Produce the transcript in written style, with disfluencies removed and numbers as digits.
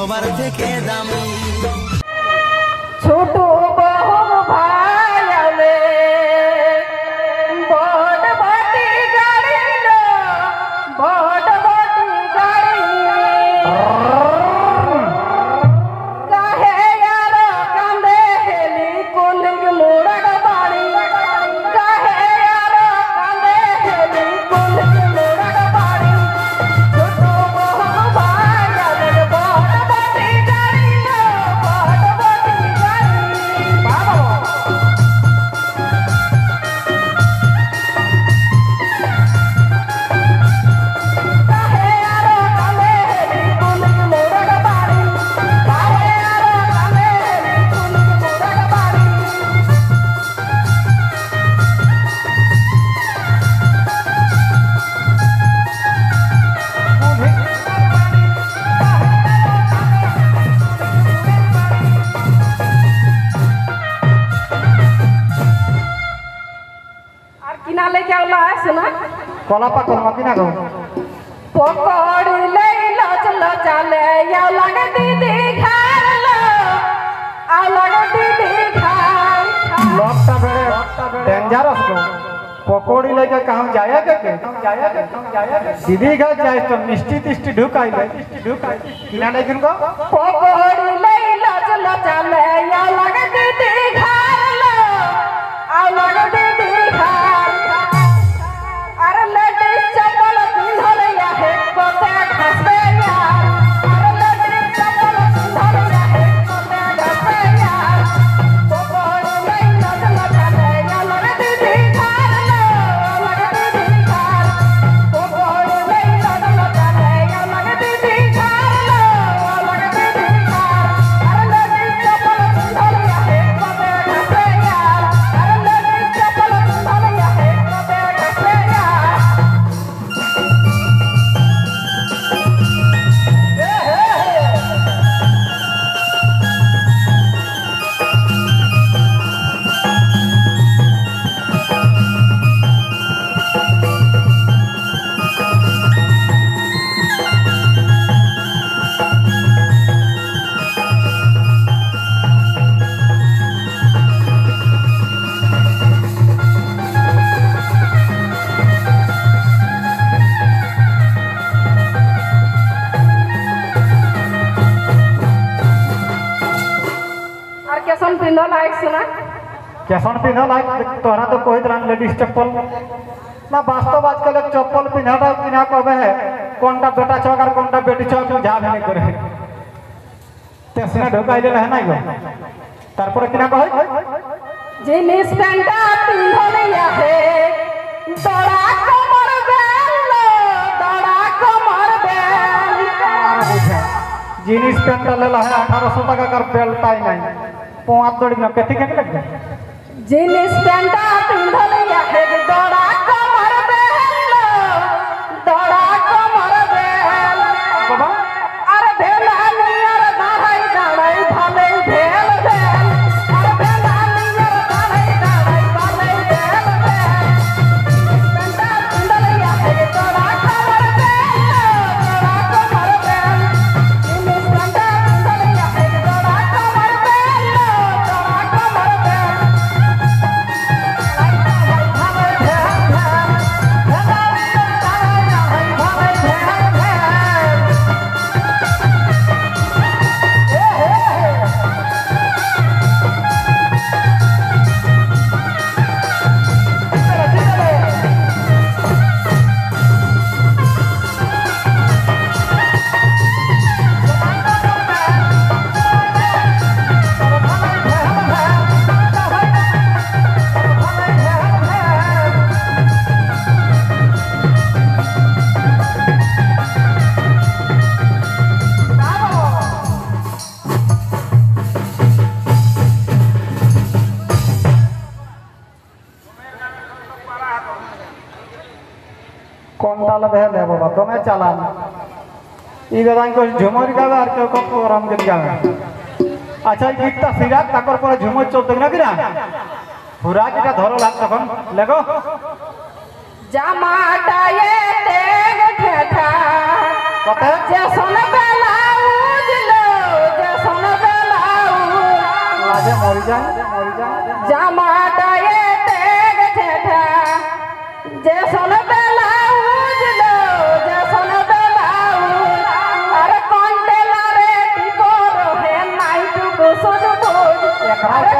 সবার থেকে দামি ছোট বহু ভাই আলে বড় বাটি গাড়ি না বড় বাটি গাড়ি কাহে यार কান্দে হেলি কোলিগ মোড়ক বাড়ি কাহে यार কান্দে হেলি কোলিগ মোড়ক বাড়ি ছোট বহু ভাই আলে বড় বাটি গাড়ি না বড় বাটি গাড়ি বাবা किना लेके आवला है सुना कला पाकल मकिना गो पकड़ ले लो चलो चले या लगे दीदी घर लो आ लगे दीदी घर लॉकटा बेरे डेंजरस गो पकोड़ी लेके कहां जाया के दीदी घर जाए तो मिष्टी तिष्टी ढुकाइले किना लेकिन गो पकड़ ले लो चलो चले या लगे दीदी घर लो आ लगे दीदी घर अरे लेडीज चप्पल पिंधल या है कोते घसबे यार अरे लेडीज चप्पल पिंधल या है कोते घसबे यार पकड़ ले लो चलो चले या लगे दीदी घर लो लगे दीदी घर पकड़ ले लो चलो चले या लगे दीदी घर लो लगे दीदी घर अरे लेडीज चप्पल पिंधल या है कोते घसबे यार अरे लेडीज चप्पल पिंधल या है कोते घसबे यार और कैसन पिंधल लायक सुना कैसन पिन्हल तोहरा तो कोई तरह लेडीज चप्पल ना वास्तव आजकल एक चप्पल पिन्हटा पिन्हा कबे है कोनटा बेटा चौक और कोनटा बेटी चौक जा भी नहीं करे तेसने ढोकाई ले है ना गो तारपर किना कह जीन्स पैंटा पिंधल या है दड़ा कमर बेल जीन्स पैंट ले ला है 1800 टका कर बेल्ट आई नहीं पोआत दौड़ी में कथी के लग गया जीन्स पैंटा पिंधल या है दड़ा कमर बेल बाबा अरे भेला नियर दाढ़ी दाढ़ी भले भेल भेल अरे भेला नियर दाढ़ी दाढ़ी भले भेल भेल पैंटा पिंधल या है दड़ा कमर बेल जीन्स पैंटा पिंधल या है दड़ा कमर बेल कोनटा लबे ले बाबा दोने चालान ई बेदान को झुमर गावे और केउ को प्रोग्राम के गावे अच्छा ई गीतटा सिरात ताकर पर झुमर चलते ना किना पूरा जेटा धरो लाग तखन लेगो जमाटाए तेग ठेठा कते जे सोन बेला उजलो লাজে মরি যায় জামাটা এতে গেছে যে শোনবে লাউজলো যে শোনবে লাউজ আর কন্টেলারে কি করো হে নাইটুকু সুজ বুঝ একরাও